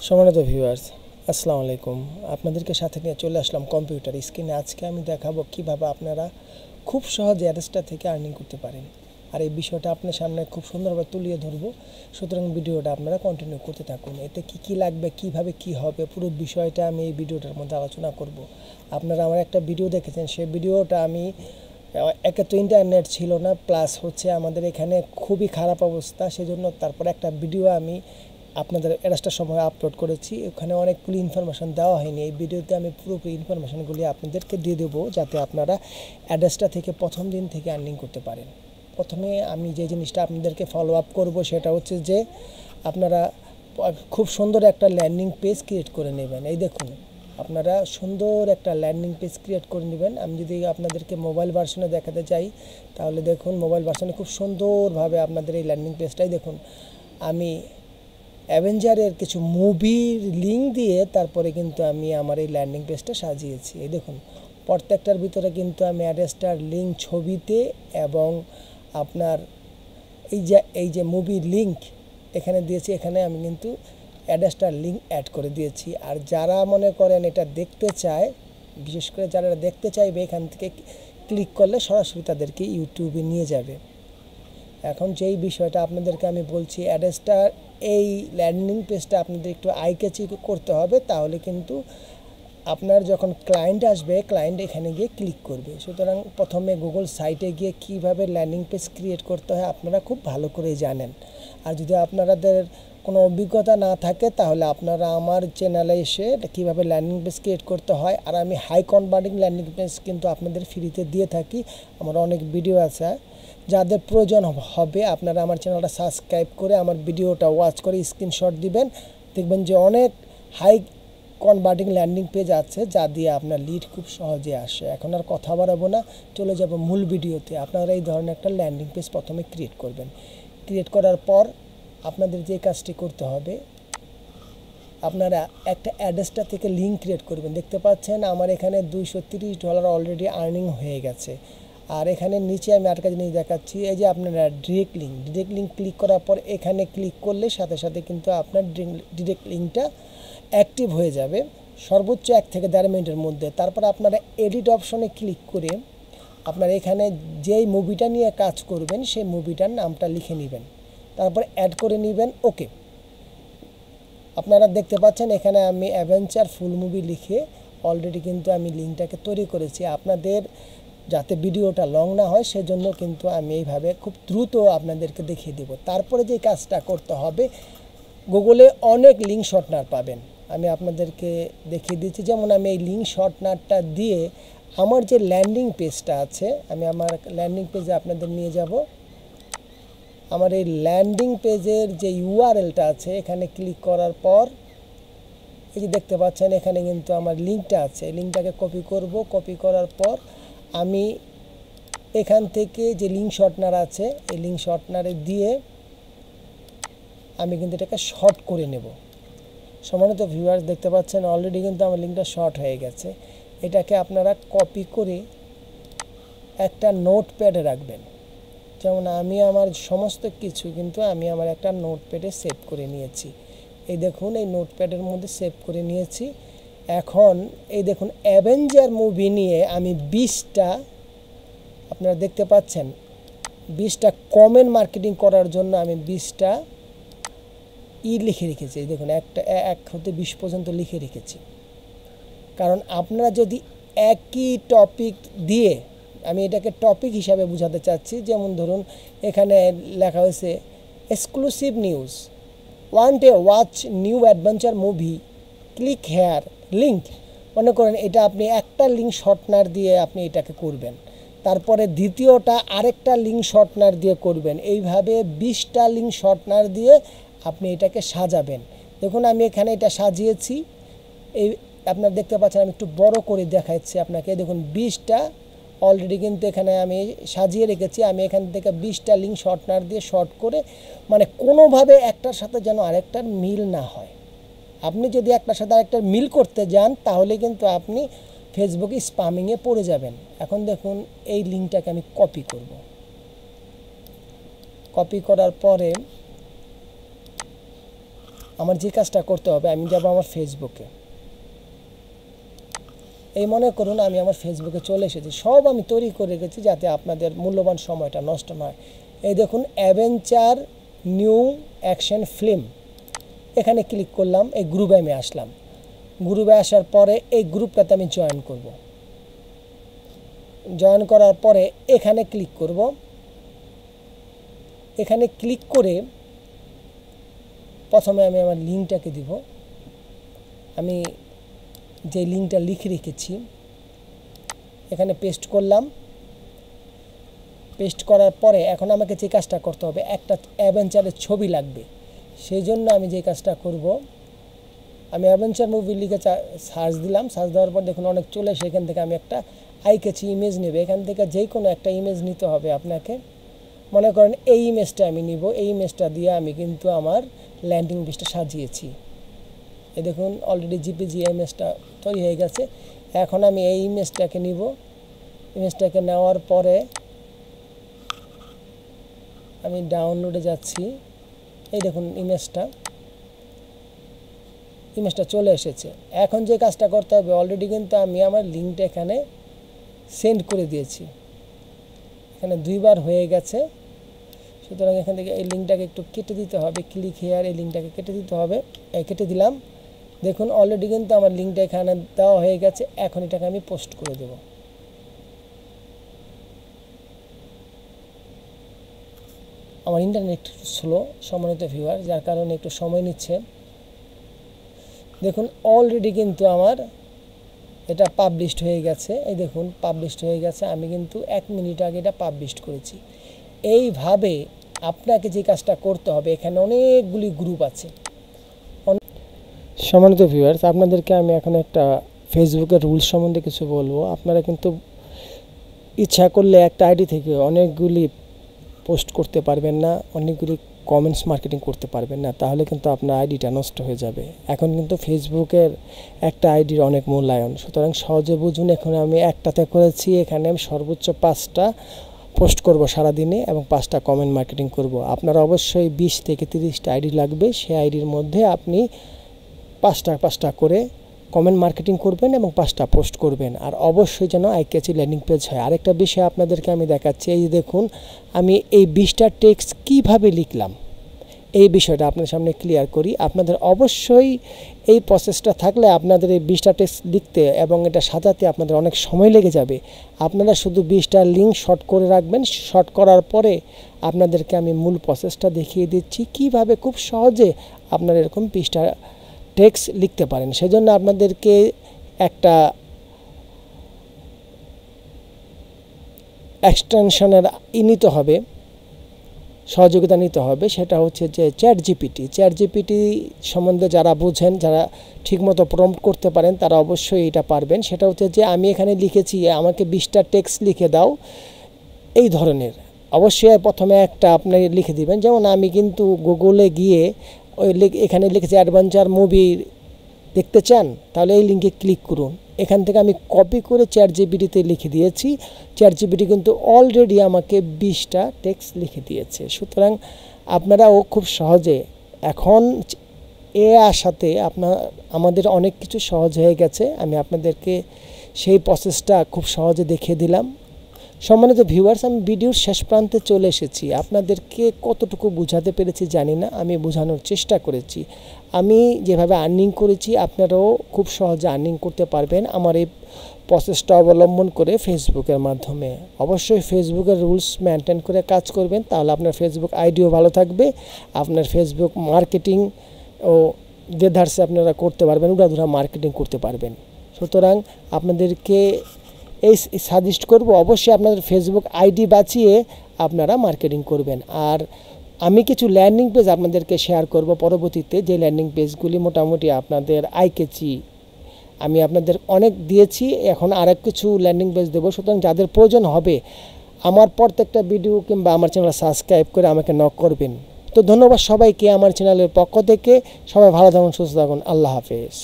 সম্মানিত ভিউয়ার্স, আসসালামু আলাইকুম। আপনাদেরকে সাথে নিয়ে চলে আসলাম কম্পিউটার স্ক্রিনে। আজকে আমি দেখাবো কিভাবে আপনারা খুব সহজে অ্যাডস্টার থেকে আর্নিং করতে পারেন। আর এই বিষয়টা আপনার সামনে খুব সুন্দরভাবে তুলিয়ে ধরবো, সুতরাং ভিডিওটা আপনারা কন্টিনিউ করতে থাকুন। এতে কি কি লাগবে, কিভাবে কি হবে, পুরো বিষয়টা আমি এই ভিডিওটার মধ্যে আলোচনা করব। আপনারা আমার একটা ভিডিও দেখেছেন, সেই ভিডিওটা আমি একে তো ইন্টারনেট ছিল না, প্লাস হচ্ছে আমাদের এখানে খুবই খারাপ অবস্থা, সেজন্য তারপর একটা ভিডিও আমি আপনাদের অ্যাড্রেসটার সময় আপলোড করেছি। ওখানে অনেকগুলি ইনফরমেশন দেওয়া হয়নি। এই ভিডিওতে আমি পুরোপুরি ইনফরমেশনগুলি আপনাদেরকে দিয়ে দেবো, যাতে আপনারা অ্যাড্রেসটা থেকে প্রথম দিন থেকে আর্নিং করতে পারেন। প্রথমে আমি যে জিনিসটা আপনাদেরকে ফলো আপ করবো সেটা হচ্ছে যে আপনারা খুব সুন্দর একটা ল্যান্ডিং পেজ ক্রিয়েট করে নেবেন। এই দেখুন, আপনারা সুন্দর একটা ল্যান্ডিং পেজ ক্রিয়েট করে নেবেন। আমি যদি আপনাদেরকে মোবাইল ভার্সনে দেখাতে চাই, তাহলে দেখুন মোবাইল ভার্সনে খুব সুন্দরভাবে আপনাদের এই ল্যান্ডিং পেজটাই দেখুন। আমি অ্যাভেঞ্জারের কিছু মুভির লিঙ্ক দিয়ে তারপরে কিন্তু আমি আমার এই ল্যান্ডিং পেজটা সাজিয়েছি। এই দেখুন, প্রত্যেকটার ভিতরে কিন্তু আমি অ্যাড্রেসটার লিঙ্ক ছবিতে এবং আপনার এই যে মুভির লিঙ্ক এখানে দিয়েছি, এখানে আমি কিন্তু অ্যাড্রেসটার লিঙ্ক অ্যাড করে দিয়েছি। আর যারা মনে করেন এটা দেখতে চায়, বিশেষ করে যারা দেখতে চাইবে, এখান থেকে ক্লিক করলে সরাসরি তাদেরকে ইউটিউবে নিয়ে যাবে। এখন যেই বিষয়টা আপনাদেরকে আমি বলছি, অ্যাড্রেসটার এই ল্যান্ডিং পেজটা আপনাদের একটু আই ক্যাচি করতে হবে, তাহলে কিন্তু আপনার যখন ক্লায়েন্ট আসবে, ক্লায়েন্ট এখানে গিয়ে ক্লিক করবে। সুতরাং প্রথমে গুগল সাইটে গিয়ে কিভাবে ল্যান্ডিং পেজ ক্রিয়েট করতে হয় আপনারা খুব ভালো করেই জানেন। আর যদি আপনাদের কোনো অভিজ্ঞতা না থাকে, তাহলে আপনারা আমার চ্যানেলে এসে কীভাবে ল্যান্ডিং পেজ ক্রিয়েট করতে হয়, আর আমি হাই কনভার্টিং ল্যান্ডিং পেজ কিন্তু আপনাদের ফ্রিতে দিয়ে থাকি। আমার অনেক ভিডিও আছে, যাদের প্রয়োজন হবে আপনারা আমার চ্যানেলটা সাবস্ক্রাইব করে আমার ভিডিওটা ওয়াচ করে স্ক্রিনশট দিবেন। দেখবেন যে অনেক হাই কনভার্টিং ল্যান্ডিং পেজ আছে, যা দিয়ে আপনার লিড খুব সহজে আসে। এখন আর কথা বাড়াবো না, চলে যাব মূল ভিডিওতে। আপনারা এই ধরনের একটা ল্যান্ডিং পেজ প্রথমে ক্রিয়েট করবেন। ক্রিয়েট করার পর আপনাদের যে কাজটি করতে হবে, আপনারা একটা অ্যাড্রেসটা থেকে লিঙ্ক ক্রিয়েট করবেন। দেখতে পাচ্ছেন আমার এখানে $230 অলরেডি আর্নিং হয়ে গেছে। আর এখানে নিচে আমি আরেকটা জিনিস দেখাচ্ছি, এই যে আপনারা ডিরেক্ট লিঙ্ক ক্লিক করার পর এখানে ক্লিক করলে সাথে সাথে কিন্তু আপনার ডিরেক্ট লিঙ্কটা অ্যাক্টিভ হয়ে যাবে সর্বোচ্চ 1 থেকে 1.5 মিনিটের মধ্যে। তারপর আপনারা এডিট অপশনে ক্লিক করে আপনার এখানে যেই মুভিটা নিয়ে কাজ করবেন সেই মুভিটার নামটা লিখে নেবেন, তারপর অ্যাড করে নেবেন। ওকে, আপনারা দেখতে পাচ্ছেন এখানে আমি অ্যাভেঞ্জার ফুল মুভি লিখে অলরেডি কিন্তু আমি লিঙ্কটাকে তৈরি করেছি। আপনাদের যাতে ভিডিওটা লং না হয় সেজন্য কিন্তু আমি এইভাবে খুব দ্রুত আপনাদেরকে দেখিয়ে দেব। তারপরে যে কাজটা করতে হবে, গুগলে অনেক লিঙ্ক শর্টনার পাবেন, আমি আপনাদেরকে দেখিয়ে দিচ্ছি। যেমন আমি এই লিঙ্ক শর্টনারটা দিয়ে আমার যে ল্যান্ডিং পেজটা আছে, আমি আমার ল্যান্ডিং পেজে আপনাদের নিয়ে যাব। আমার এই ল্যান্ডিং পেজের যে ইউআরএলটা আছে, এখানে ক্লিক করার পর এই যে দেখতে পাচ্ছেন এখানে কিন্তু আমার লিঙ্কটা আছে। লিঙ্কটাকে কপি করব, কপি করার পর আমি এখান থেকে যে লিঙ্ক শর্টনার আছে, এই লিঙ্ক শর্টনারে দিয়ে আমি কিন্তু এটাকে শর্ট করে নেব। সম্মানিত ভিউয়ার্স, দেখতে পাচ্ছেন অলরেডি কিন্তু আমার লিঙ্কটা শর্ট হয়ে গেছে। এটাকে আপনারা কপি করে একটা নোটপ্যাডে রাখবেন। যেমন আমি আমার সমস্ত কিছু কিন্তু আমি আমার একটা নোটপ্যাডে সেভ করে নিয়েছি। এই দেখুন, এই নোটপ্যাডের মধ্যে সেভ করে নিয়েছি। এখন এই দেখুন, অ্যাভেঞ্জার মুভি নিয়ে আমি 20টা, আপনারা দেখতে পাচ্ছেন 20টা কমেন্ট মার্কেটিং করার জন্য আমি 20টা লিখে রেখেছি। এই দেখুন, 1 হতে 20 পর্যন্ত লিখে রেখেছি। কারণ আপনারা যদি একই টপিক দিয়ে, আমি এটাকে টপিক হিসাবে বোঝাতে চাচ্ছি, যেমন ধরুন এখানে লেখা হয়েছে exclusive news, want a watch new adventure movie, click here link. মনে করেন এটা আপনি একটা লিঙ্ক শর্টনার দিয়ে আপনি এটাকে করবেন, তারপরে দ্বিতীয়টা আরেকটা লিঙ্ক শর্টনার দিয়ে করবেন। এইভাবে 20টা লিঙ্ক শর্টনার দিয়ে আপনি এটাকে সাজাবেন। দেখুন আমি এখানে এটা সাজিয়েছি। এই আপনারা দেখতে পাচ্ছেন, আমি একটু বড় করে দেখাচ্ছি আপনাকে। দেখুন 20টা অলরেডি কিন্তু এখানে আমি সাজিয়ে রেখেছি। আমি এখান থেকে 20টা লিঙ্ক শর্টনার দিয়ে শর্ট করে, মানে কোনোভাবে একটার সাথে যেন আরেকটার মিল না হয়। আপনি যদি একটার সাথে আরেকটার মিল করতে যান, তাহলে কিন্তু আপনি ফেসবুকে স্প্যামিংয়ে পড়ে যাবেন। এখন দেখুন এই লিঙ্কটাকে আমি কপি করব। কপি করার পরে আমার যে কাজটা করতে হবে, আমি যাব আমার ফেসবুকে। এই মনে করুন আমি আমার ফেসবুকে চলে এসেছি, সব আমি তৈরি করে রেখেছি যাতে আপনাদের মূল্যবান সময়টা নষ্ট না হয়। এই দেখুন অ্যাডভেঞ্চার নিউ অ্যাকশন ফিল্ম, এখানে ক্লিক করলাম, এই গ্রুপে আমি আসলাম। গ্রুপে আসার পরে এই গ্রুপটাতে আমি জয়েন করব। জয়েন করার পরে এখানে ক্লিক করব। এখানে ক্লিক করে প্রথমে আমি আমার লিঙ্কটাকে দিব। আমি যে লিঙ্কটা লিখে রেখেছি এখানে পেস্ট করলাম। পেস্ট করার পরে এখন আমাকে যে কাজটা করতে হবে, একটা অ্যাডভেঞ্চারের ছবি লাগবে। সেই জন্য আমি যে কাজটা করব, আমি অ্যাডভেঞ্চার মুভি লিখে সার্চ দিলাম। সার্চ দেওয়ার পর দেখুন অনেক চলে, সেখান থেকে আমি একটা আই ক্যাচি ইমেজ নেবে। এখান থেকে যে কোনো একটা ইমেজ নিতে হবে আপনাকে। মনে করেন এই ইমেজটা আমি নিব। এই ইমেজটা দিয়ে আমি কিন্তু আমার ল্যান্ডিং পেজটা সাজিয়েছি। এই দেখুন অলরেডি জিপিজি ইমেজটা তৈরি হয়ে গেছে। এখন আমি এই ইমেজটাকে নিব। ইমেজটাকে নেওয়ার পরে আমি ডাউনলোডে যাচ্ছি। এই দেখুন ইমেজটা চলে এসেছে। এখন যে কাজটা করতে হবে, অলরেডি কিন্তু আমি আমার লিঙ্কটা এখানে সেন্ড করে দিয়েছি। এখানে 2 বার হয়ে গেছে, সুতরাং এখান থেকে এই লিঙ্কটাকে একটু কেটে দিতে হবে। ক্লিক হেয়ার, এই লিঙ্কটাকে কেটে দিতে হবে। কেটে দিলাম। দেখুন অলরেডি কিন্তু আমার লিঙ্কটা এখানে দেওয়া হয়ে গেছে। এখন এটাকে আমি পোস্ট করে দেব। আমার ইন্টারনেট স্লো সম্মানিত ভিউয়ার, যার কারণে একটু সময় নিচ্ছে। দেখুন অলরেডি কিন্তু আমার এটা পাবলিশড হয়ে গেছে। এই দেখুন পাবলিশড হয়ে গেছে। আমি কিন্তু 1 মিনিট আগে এটা পাবলিশড করেছি। এইভাবে আপনাকে যে কাজটা করতে হবে, এখানে অনেকগুলি গ্রুপ আছে। সম্মানিত ভিউয়ার্স, আপনাদেরকে আমি এখন একটা ফেসবুকের রুলস সম্বন্ধে কিছু বলবো। আপনারা কিন্তু ইচ্ছা করলে একটা আইডি থেকে অনেকগুলি পোস্ট করতে পারবেন না, অনেকগুলি কমেন্টস মার্কেটিং করতে পারবেন না, তাহলে কিন্তু আপনার আইডিটা নষ্ট হয়ে যাবে। এখন কিন্তু ফেসবুকের একটা আইডির অনেক মূল্যায়ন, সুতরাং সহজে বুঝুন। এখন আমি একটাতে করেছি, এখানে আমি সর্বোচ্চ 5টা পোস্ট করব সারাদিনে এবং 5টা কমেন্ট মার্কেটিং করব। আপনার অবশ্যই 20 থেকে 30টা আইডি লাগবে। সেই আইডির মধ্যে আপনি 5টা করে কমেন্ট মার্কেটিং করবেন এবং 5টা পোস্ট করবেন। আর অবশ্যই যেন আই ক্যাচি ল্যান্ডিং পেজ হয়। আরেকটা বিষয় আপনাদেরকে আমি দেখাচ্ছি। এই দেখুন আমি এই 20টা টেক্সট কীভাবে লিখলাম, এই বিষয়টা আপনাদের সামনে ক্লিয়ার করি। আপনাদের অবশ্যই এই প্রসেসটা থাকলে আপনাদের এই 20টা টেক্সট লিখতে এবং এটা সাজাতে আপনাদের অনেক সময় লেগে যাবে। আপনারা শুধু 20টা লিঙ্ক শর্ট করে রাখবেন। শর্ট করার পরে আপনাদেরকে আমি মূল প্রসেসটা দেখিয়ে দিচ্ছি কিভাবে খুব সহজে আপনারা এরকম 20টা টেক্সট লিখতে পারেন। সেজন্য আপনাদেরকে একটা এক্সটেনশনের নিতে হবে, সহযোগিতা নিতে হবে। সেটা হচ্ছে যে চ্যাট জিপিটি সম্বন্ধে যারা বুঝেন, যারা ঠিকমতো প্রম্পট করতে পারেন, তারা অবশ্যই এটা পারবেন। সেটা হচ্ছে যে আমি এখানে লিখেছি আমাকে 20টা টেক্সট লিখে দাও এই ধরনের। অবশ্যই প্রথমে একটা আপনি লিখে দিবেন। যেমন আমি কিন্তু গুগলে গিয়ে এখানে লিখেছি অ্যাডভেঞ্চার মুভি দেখতে চান, তাহলে এই লিঙ্কে ক্লিক করুন। এখান থেকে আমি কপি করে চ্যাট জিপিটিতে লিখে দিয়েছি। চ্যাট জিপিটি কিন্তু অলরেডি আমাকে 20টা টেক্সট লিখে দিয়েছে। সুতরাং আপনারাও খুব সহজে, এখন আসাতে আমাদের অনেক কিছু সহজ হয়ে গেছে। আমি আপনাদেরকে সেই প্রসেসটা খুব সহজে দেখিয়ে দিলাম। সম্মানিত ভিউয়ার্স, আমি ভিডিওর শেষ প্রান্তে চলে এসেছি। আপনাদেরকে কতটুকু বোঝাতে পেরেছি জানি না, আমি বোঝানোর চেষ্টা করেছি। আমি যেভাবে আর্নিং করেছি আপনারাও খুব সহজে আর্নিং করতে পারবেন আমার এই প্রসেসটা অবলম্বন করে ফেসবুকের মাধ্যমে। অবশ্যই ফেসবুকের রুলস মেনটেন করে কাজ করবেন, তাহলে আপনার ফেসবুক আইডিও ভালো থাকবে। আপনার ফেসবুক মার্কেটিং ও দেধারসে আপনারা করতে পারবেন, উড়াধুরা মার্কেটিং করতে পারবেন। সুতরাং আপনাদেরকে এই সাজেস্ট করব, অবশ্যই আপনাদের ফেসবুক আইডি বাঁচিয়ে আপনারা মার্কেটিং করবেন। আর আমি কিছু ল্যান্ডিং পেজ আপনাদেরকে শেয়ার করব পরবর্তীতে, যে ল্যান্ডিং পেজগুলি মোটামুটি আপনাদের আই ক্যাচি আমি আপনাদের অনেক দিয়েছি, এখন আরেক কিছু ল্যান্ডিং পেজ দেবো। সুতরাং যাদের প্রয়োজন হবে আমার প্রত্যেকটা ভিডিও কিংবা আমার চ্যানেল সাবস্ক্রাইব করে আমাকে নক করবেন। তো ধন্যবাদ সবাইকে আমার চ্যানেলের পক্ষ থেকে। সবাই ভালো থাকুন, সুস্থ থাকুন। আল্লাহ হাফেজ।